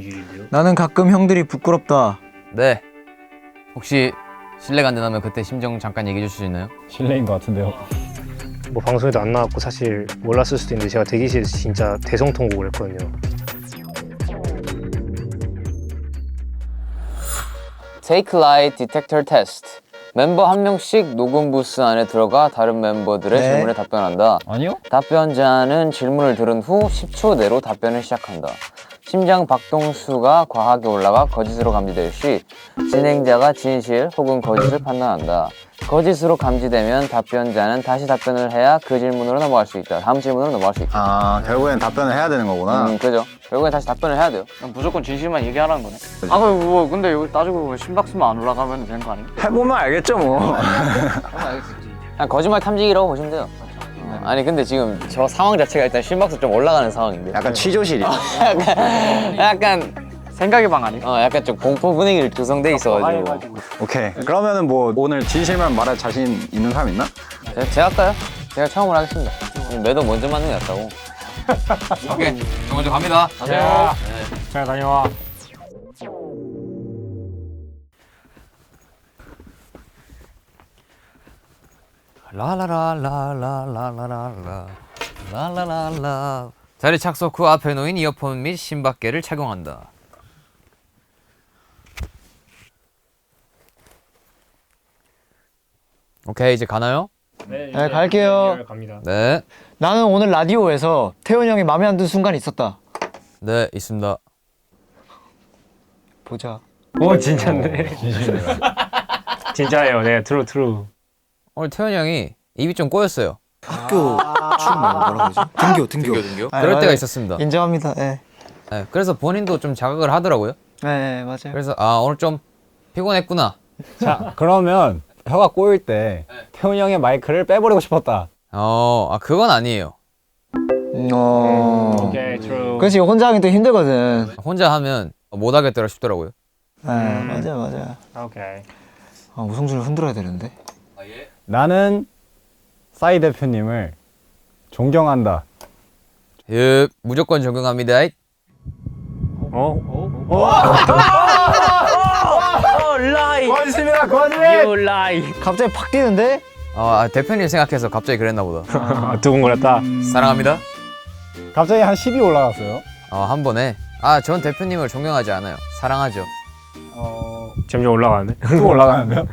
진실인데요? 나는 가끔 형들이 부끄럽다. 네. 혹시 실례가 안 된다면 그때 심정 잠깐 얘기해 주실 수 있나요? 실례인 것 같은데요. 뭐 방송에도 안 나왔고 사실 몰랐을 수도 있는데 제가 대기실에서 진짜 대성통곡을 했거든요. Take Lie Detector Test. 멤버 한 명씩 녹음 부스 안에 들어가 다른 멤버들의 네. 질문에 답변한다. 아니요? 답변자는 질문을 들은 후 10초 내로 답변을 시작한다. 심장 박동수가 과하게 올라가 거짓으로 감지될 시 진행자가 진실 혹은 거짓을 판단한다. 거짓으로 감지되면 답변자는 다시 답변을 해야 그 질문으로 넘어갈 수 있다. 다음 질문으로 넘어갈 수 있다. 아, 결국엔 답변을 해야 되는 거구나. 그죠. 결국엔 다시 답변을 해야 돼요. 무조건 진실만 얘기하라는 거네. 아, 뭐 근데 여기 따지고 보면 심박수만 안 올라가면 되는 거 아니에요? 해보면 알겠죠, 뭐. 그냥 거짓말 탐지기라고 보시면 돼요. 아니 근데 지금 저 상황 자체가 일단 심박수 좀 올라가는 상황인데. 약간 취조실이야. 약간 생각의 방 아니에요? 약간 좀 공포 분위기를 조성돼 있어가지고. 오케이. 그러면은 뭐 오늘 진실만 말할 자신 있는 사람 있나? 제가 할까요? 제가 처음으로 하겠습니다. 매도 먼저 맞는 게 낫다고. 오케이, 저 먼저 갑니다. 가세요. 잘 다녀와. 라라라라라라라라 라라라라. 자리 착석 후 앞에 놓인 이어폰 및 심박계를 착용한다. 오케이, 이제 가나요? 네, 네, 갈게요. 갑니다. 네. 나는 오늘 라디오에서 태훈 형이 마음에 안 드는 순간이 있었다. 네, 있습니다. 보자. 오 진짜네. 진짜예요. 네, 트루. 오늘 태현이 형이 입이 좀 꼬였어요. 학교 춤 뭐라고 그러지? 등교. 아, 그럴 때가 맞아요. 있었습니다. 인정합니다. 네. 네, 그래서 본인도 좀 자각을 하더라고요. 네, 맞아요. 그래서 오늘 좀 피곤했구나. 자, 그러면 혀가 꼬일 때 태훈이 형의 마이크를 빼버리고 싶었다. 그건 아니에요. 오케이, 트루. 그렇지, 혼자 하긴 또 힘들거든. 혼자 하면 못 하겠더라 싶더라고요. 네, 맞아요. 오케이. 우성준을 흔들어야 되는데. 나는 싸이 대표님을 존경한다. 무조건 적용합니다. 거짓입니다, 거짓! 갑자기 팍 뛰는데? 대표님 생각해서 갑자기 그랬나 보다. 두근거렸다. 사랑합니다. 갑자기 한 10이 올라갔어요. 한 번에. 전 대표님을 존경하지 않아요. 사랑하죠. 점점 올라가네. 또 올라가는데요?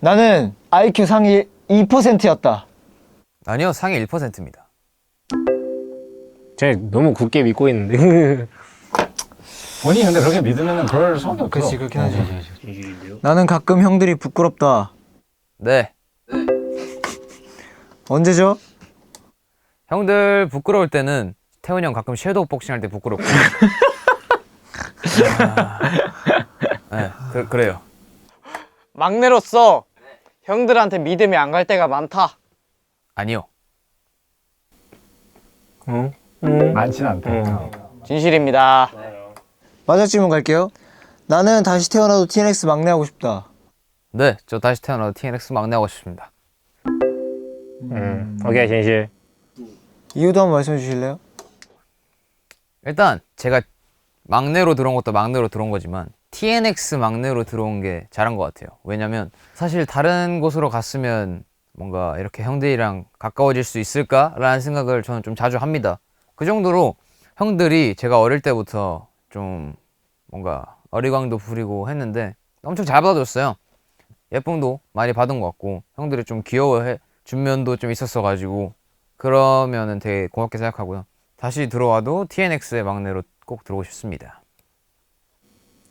나는 IQ 상위 2%였다. 아니요, 상위 1%입니다. 쟤 너무 굳게 믿고 있는데. 본인이 근데 그렇게 믿으면 그럴 수밖에 없어. 그렇지, 그렇긴 하지. 진실인데요? 나는 가끔 형들이 부끄럽다. 네. 언제죠? 형들 부끄러울 때는 태훈이 형 가끔 섀도우 복싱 할 때 부끄럽고. 네, 그래요. 막내로서 형들한테 믿음이 안 갈 때가 많다. 아니요. 많진 않다. 진실입니다. 마지막 질문 갈게요. 나는 다시 태어나도 TNX 막내 하고 싶다. 네, 저 다시 태어나도 TNX 막내 하고 싶습니다. 오케이, 진실. 이유도 한번 말씀해 주실래요? 일단 제가 막내로 들어온 것도 막내로 들어온 거지만 TNX 막내로 들어온 게 잘한 것 같아요. 왜냐면 사실 다른 곳으로 갔으면 뭔가 이렇게 형들이랑 가까워질 수 있을까라는 생각을 저는 좀 자주 합니다. 그 정도로 형들이 제가 어릴 때부터 좀 뭔가 어리광도 부리고 했는데 엄청 잘 받아줬어요. 예쁨도 많이 받은 것 같고 형들이 좀 귀여워해 준 면도 좀 있었어가지고 그러면은 되게 고맙게 생각하고요. 다시 들어와도 TNX의 막내로 꼭 들어오고 싶습니다.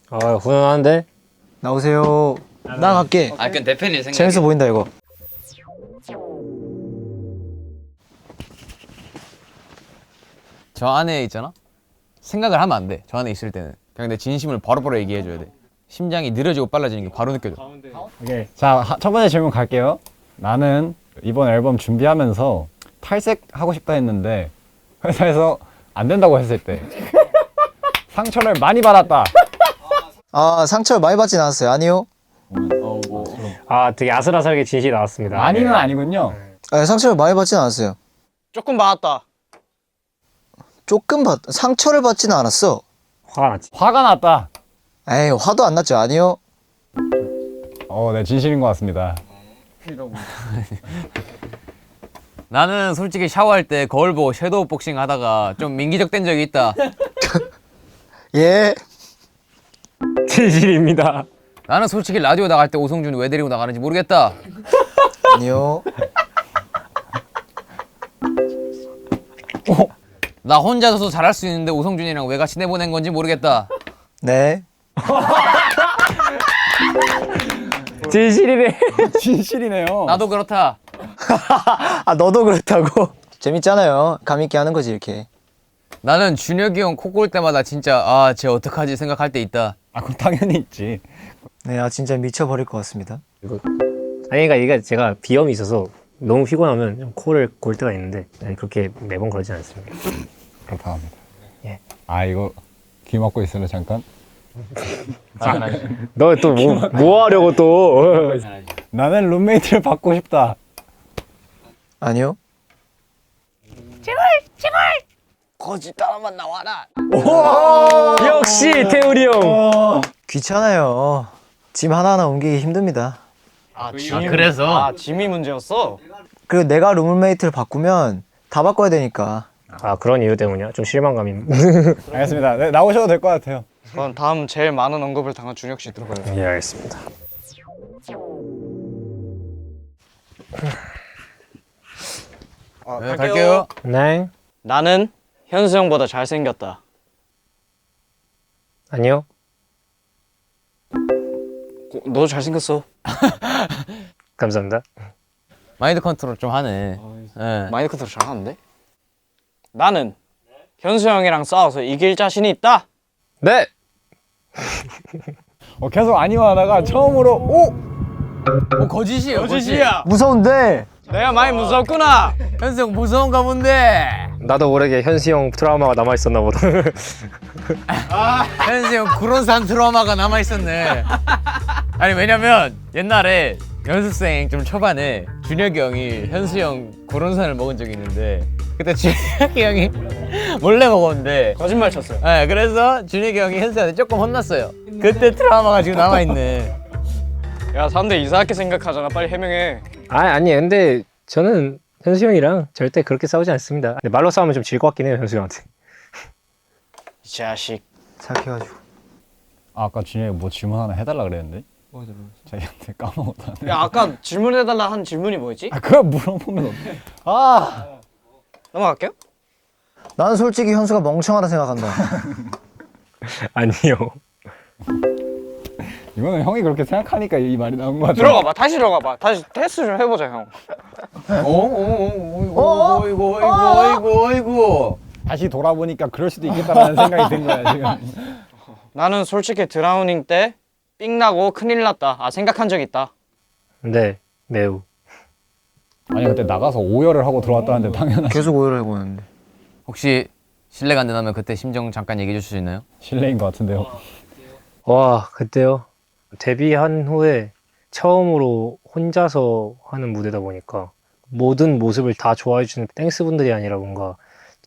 훈훈한데? 나오세요. 나 갈게. 그건 대표님 생각. 재밌어 보인다 이거. 저 안에 있잖아. 생각을 하면 안 돼. 저 안에 있을 때는 그냥 내 진심을 바로바로 얘기해줘야 돼. 심장이 느려지고 빨라지는 게 바로 느껴져. 오케이. 자, 첫 번째 질문 갈게요. 나는 이번 앨범 준비하면서 탈색하고 싶다 했는데 회사에서 안 된다고 했을 때 상처를 많이 받았다. 상처를 많이 받진 않았어요. 아니요. 되게 아슬아슬하게 진실이 나왔습니다. 많이는 아니군요. 상처를 많이 받진 않았어요. 조금 받았다. 조금 상처를 받지는 않았어. 화가 났지. 화가 났다. 에이, 화도 안 났죠. 아니요. 네, 진실인 것 같습니다. 나는 솔직히 샤워할 때 거울 보고 섀도우 복싱 하다가 좀 민기적 된 적이 있다. 예. 진실입니다. 나는 솔직히 라디오 나갈 때 오성준이 왜 데리고 나가는지 모르겠다. 아니요. 나 혼자서도 잘할 수 있는데 오성준이랑 왜 같이 내보낸 건지 모르겠다. 네. 진실이네. 진실이네요. 나도 그렇다. 아, 너도 그렇다고? 재밌잖아요. 감있게 하는 거지, 이렇게. 나는 준혁이 형 코 골 때마다 진짜 쟤 어떡하지 생각할 때 있다. 그럼 당연히 있지. 네, 진짜 미쳐버릴 것 같습니다. 아니, 그러니까 이게 제가 비염이 있어서 너무 피곤하면 좀 코를 골 때가 있는데 그렇게 매번 그러진 않습니다. 그렇다 합니다. 예. 이거 귀 막고 있을래 잠깐? 너 또 뭐 하려고 또? 나는 룸메이트를 받고 싶다. 아니요. 거짓 따라만 나와라. 역시 태우리 형. 귀찮아요. 짐 하나하나 옮기기 힘듭니다. 그래서 짐이 문제였어? 그리고 내가 룸메이트를 바꾸면 다 바꿔야 되니까. 아, 그런 이유 때문이야? 좀 실망감이. 알겠습니다. 네, 나오셔도 될 것 같아요. 그럼 다음 제일 많은 언급을 당한 준혁 씨 들어가요. 예, 알겠습니다. 네, 갈게요. 네. 나는 현수 형보다 잘생겼다. 아니요. 너 잘생겼어. 감사합니다. 마인드 컨트롤 좀 하네. 네. 마인드 컨트롤 잘하는데? 나는 현수 형이랑 싸워서 이길 자신이 있다. 네. 계속 아니요 하다가 처음으로 거짓이에요. 거짓이야. 무서운데? 내가 많이 무섭구나. 현수 형 무서운가 본데. 나도 모르게 현시 형 트라우마가 남아 있었나 보다. 현수 형 구론산 트라우마가 남아 있었네. 아니 왜냐면 옛날에 연습생 좀 초반에 준혁이 형이 현수 형 구론산을 먹은 적이 있는데 그때 준혁이 형이 몰래 먹었는데 거짓말 쳤어요. 네, 그래서 준혁이 형이 현수한테 조금 혼났어요. 그때 트라우마가 지금 남아 있네. 야, 사람들 이상하게 생각하잖아. 빨리 해명해. 아니 근데 저는 현수 형이랑 절대 그렇게 싸우지 않습니다. 근데 말로 싸우면 좀 질 것 같긴 해요, 현수 형한테. 이 자식. 착해가지고. 아까 준혁이 뭐 질문 하나 해달라 그랬는데? 맞아. 자기한테 까먹었다. 야, 아까 질문해달라 한 질문이 뭐였지? 그걸 물어보면 어떡해. 넘어갈게요. 나는 솔직히 현수가 멍청하다 생각한다. 아니요. 이거는 형이 그렇게 생각하니까 이 말이 나온 것 같아. 들어가봐. 다시 들어가봐. 다시 테스트 좀 해보자, 형. 어이구. 다시 돌아보니까 그럴 수도 있겠다라는 생각이 든 거야 지금. 나는 솔직히 드라우닝 때 삥나고 큰일 났다. 생각한 적 있다. 네, 매우. 아니 그때 나가서 오열을 하고 들어왔다는데 당연하지. 계속 오해를 하고 있는데. 혹시 실례가 안 된다면 그때 심정 잠깐 얘기해 줄 수 있나요? 실례인 것 같은데요. 와, 그때요. 데뷔한 후에 처음으로 혼자서 하는 무대다 보니까 모든 모습을 다 좋아해주는 땡스분들이 아니라 뭔가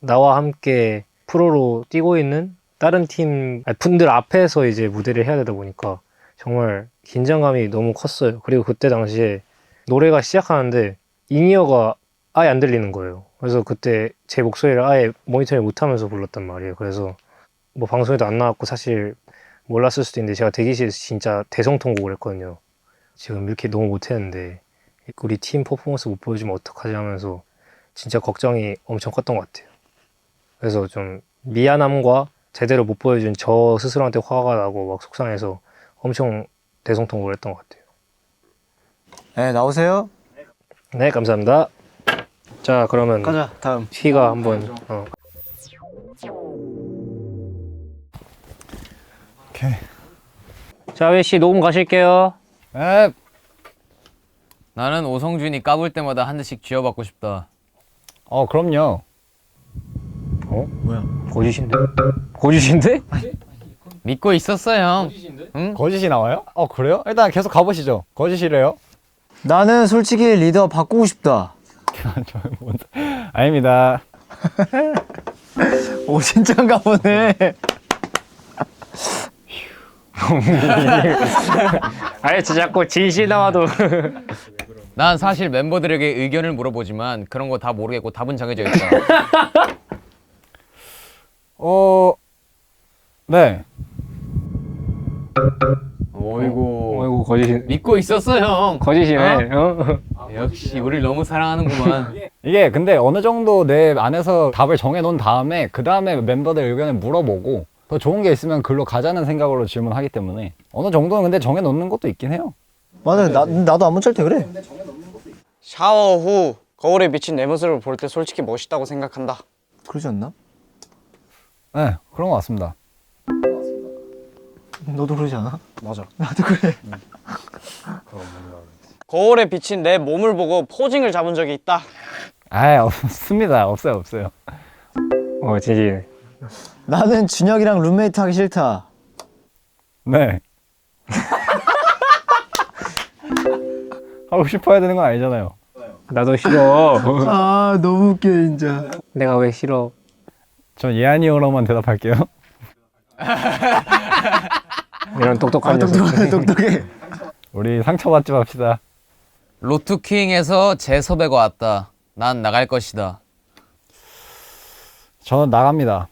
나와 함께 프로로 뛰고 있는 다른 팀 분들 앞에서 이제 무대를 해야 되다 보니까 정말 긴장감이 너무 컸어요. 그리고 그때 당시에 노래가 시작하는데 인이어가 아예 안 들리는 거예요. 그래서 그때 제 목소리를 아예 모니터링 못하면서 불렀단 말이에요. 그래서 뭐 방송에도 안 나왔고 사실 몰랐을 수도 있는데 제가 대기실에서 진짜 대성통곡을 했거든요. 지금 이렇게 너무 못했는데 우리 팀 퍼포먼스 못 보여주면 어떡하지 하면서 진짜 걱정이 엄청 컸던 것 같아요. 그래서 좀 미안함과 제대로 못 보여준 저 스스로한테 화가 나고 막 속상해서 엄청 대성통곡을 했던 것 같아요. 네, 나오세요. 네, 감사합니다. 자, 그러면 가자, 다음. 휘가 한번 오케이. 자, 휘씨 녹음 가실게요. 에 나는 오성준이 까불 때마다 한 대씩 쥐어받고 싶다. 그럼요. 뭐야? 거짓인데? 거짓인데? 믿고 있었어 형. 거짓이 나와요? 그래요? 일단 계속 가보시죠. 거짓이래요? 나는 솔직히 리더 바꾸고 싶다. 아닙니다. 오 진짜인가 보네. 아니 진짜 자꾸 진실 나와도 난 사실 멤버들에게 의견을 물어보지만 그런 거 다 모르겠고 답은 정해져 있다. 네. 어이구. 어이구 거짓이 믿고 있었어 형. 거짓이네. 어? 역시 우리를 너무 사랑하는구만. 이게 근데 어느 정도 내 안에서 답을 정해놓은 다음에 그 다음에 멤버들 의견을 물어보고 더 좋은 게 있으면 글로 가자는 생각으로 질문하기 때문에 어느 정도는 근데 정해놓는 것도 있긴 해요. 맞아, 나도 안 문짤 때 그래. 샤워 후 거울에 비친 내 모습을 볼 때 솔직히 멋있다고 생각한다. 그러지 않나? 네, 그런 것 같습니다. 너도 그러지 않아? 맞아. 나도 그래. 거울에 비친 내 몸을 보고 포징을 잡은 적이 있다. 없습니다. 없어요. 진실. 나는 준혁이랑 룸메이트 하기 싫다. 네. 하고 싶어야 되는 건 아니잖아요. 나도 싫어. 아 너무 웃겨 진짜. 내가 왜 싫어? 전 예안이어로만 대답할게요. 이런 똑똑한 녀석. 똑똑해. 우리 상처받지 맙시다. 로투킹에서 제 섭외가 왔다. 난 나갈 것이다. 저는 나갑니다.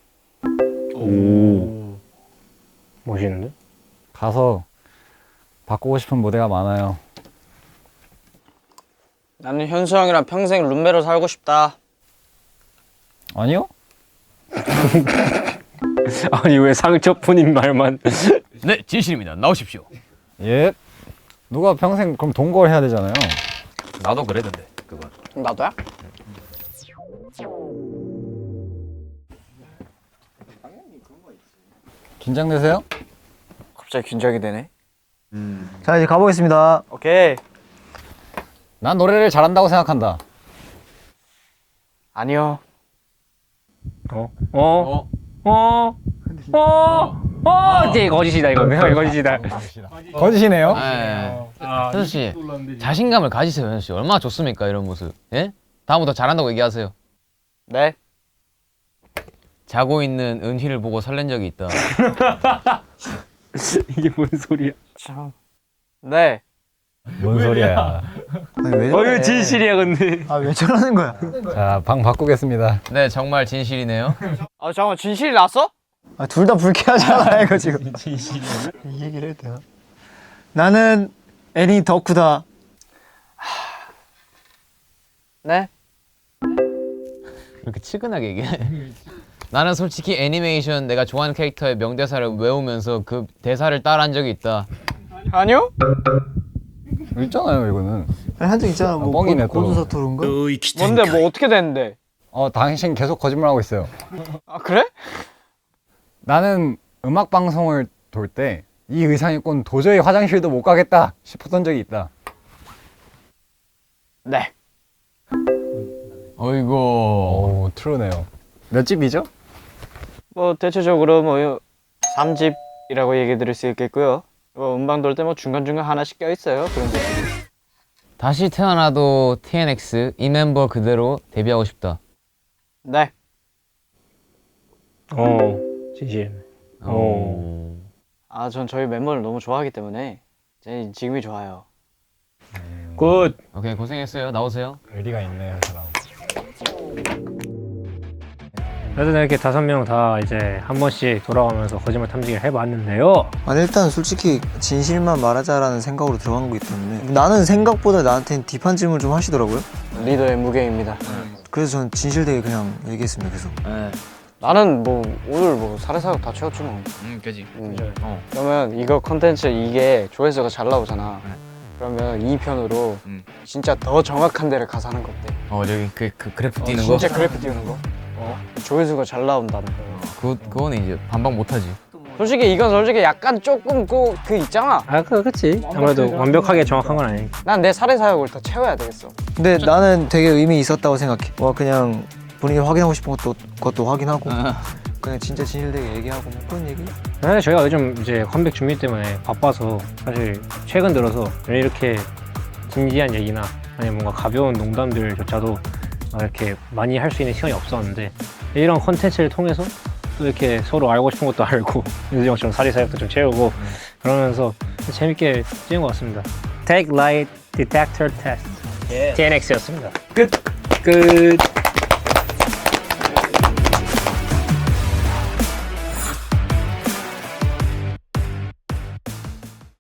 멋있는데? 가서 바꾸고 싶은 무대가 많아요. 나는 현수 형이랑 평생 룸메로 살고 싶다. 아니요? 아니 왜 상처뿐인 말만? 네, 진실입니다. 나오십시오. 예. 누가 평생 그럼 동거를 해야 되잖아요. 나도 그랬는데 그건. 나도야? 긴장되세요? 갑자기 긴장이 되네. 자 이제 가보겠습니다. 오케이. 난 노래를 잘한다고 생각한다. 아니요. 이제 거짓이다 이거. 내가 거짓이다. 거짓이네요. 현수 씨, 자신감을 가지세요, 현수 씨. 얼마나 좋습니까 이런 모습? 예? 다음부터 잘한다고 얘기하세요. 네. 자고 있는 은희를 보고 설렌 적이 있다. 이게 뭔 소리야? 참. 네. 뭔 소리야. 아니 왜 저래? 이거 진실이야 근데. 아 왜 저러는 거야? 자, 방 바꾸겠습니다. 네, 정말 진실이네요. 아 잠깐 진실이 났어? 아 둘 다 불쾌하잖아 이거 지금. 이 얘기를 해도 되나? 나는 애니 덕후다. 네. 이렇게 치근하게 얘기해. 나는 솔직히 애니메이션 내가 좋아하는 캐릭터의 명대사를 외우면서 그 대사를 따라한 적이 있다. 아니요? 있잖아요, 이거는. 한 적 있잖아 뭐 뻥이네, 또. 고두사토론가? 뭔데 뭐 어떻게 됐는데? 당신 계속 거짓말하고 있어요. 아 그래? 나는 음악 방송을 돌 때 이 의상 입고는 도저히 화장실도 못 가겠다 싶었던 적이 있다. 네. 어이구. 오, 트루네요. 몇 집이죠? 뭐 대체적으로 뭐 3집이라고 얘기 드릴 수 있겠고요. 뭐 음방 돌 때 뭐 중간중간 하나씩 껴 있어요. 그런 것들이. 다시 태어나도 TNX 이 멤버 그대로 데뷔하고 싶다. 네. 진실. 아 전 저희 멤버를 너무 좋아하기 때문에 지금이 좋아요. 굿. 오케이, 고생했어요. 나오세요. 의리가 있네요, 사람. 그래도 이렇게 5명 다 이제 한 번씩 돌아가면서 거짓말 탐지기를 해봤는데요. 아니 일단 솔직히 진실만 말하자라는 생각으로 들어간 거기 때문에 나는 생각보다 나한테는 딥한 질문을 좀 하시더라고요. 리더의 무게입니다. 그래서 저는 진실되게 그냥 얘기했습니다 계속. 네. 나는 뭐 오늘 뭐 사례사욕 다 채웠지 뭐. 그지. 그러면 이거 컨텐츠 이게 조회수가 잘 나오잖아. 그러면 2편으로 진짜 더 정확한 데를 가서 하는 거 어때? 저기 그 그래프 띄는 거. 진짜 그래프 띄우는 거. 조회수가 잘 나온다는 거. 그거는 이제 반박 못하지. 솔직히 이건 솔직히 약간 조금 그 있잖아. 그치. 아무래도 완벽하게 정확한 건 아니니까. 난 내 사례사욕을 더 채워야 되겠어. 근데 나는 되게 의미 있었다고 생각해. 와 그냥 본인이 확인하고 싶은 것도 확인하고 그냥 진짜 진실되게 얘기하고 뭐 그런 얘기. 네, 저희가 요즘 이제 컴백 준비 때문에 바빠서 사실 최근 들어서 왜 이렇게 진지한 얘기나 아니면 뭔가 가벼운 농담들조차도 이렇게 많이 할 수 있는 시간이 없었는데 이런 컨텐츠를 통해서 또 이렇게 서로 알고 싶은 것도 알고 윤수 형처럼 사리사욕도 좀 채우고 그러면서 재밌게 찍은 것 같습니다. Take Light Detector Test TNX였습니다. 끝.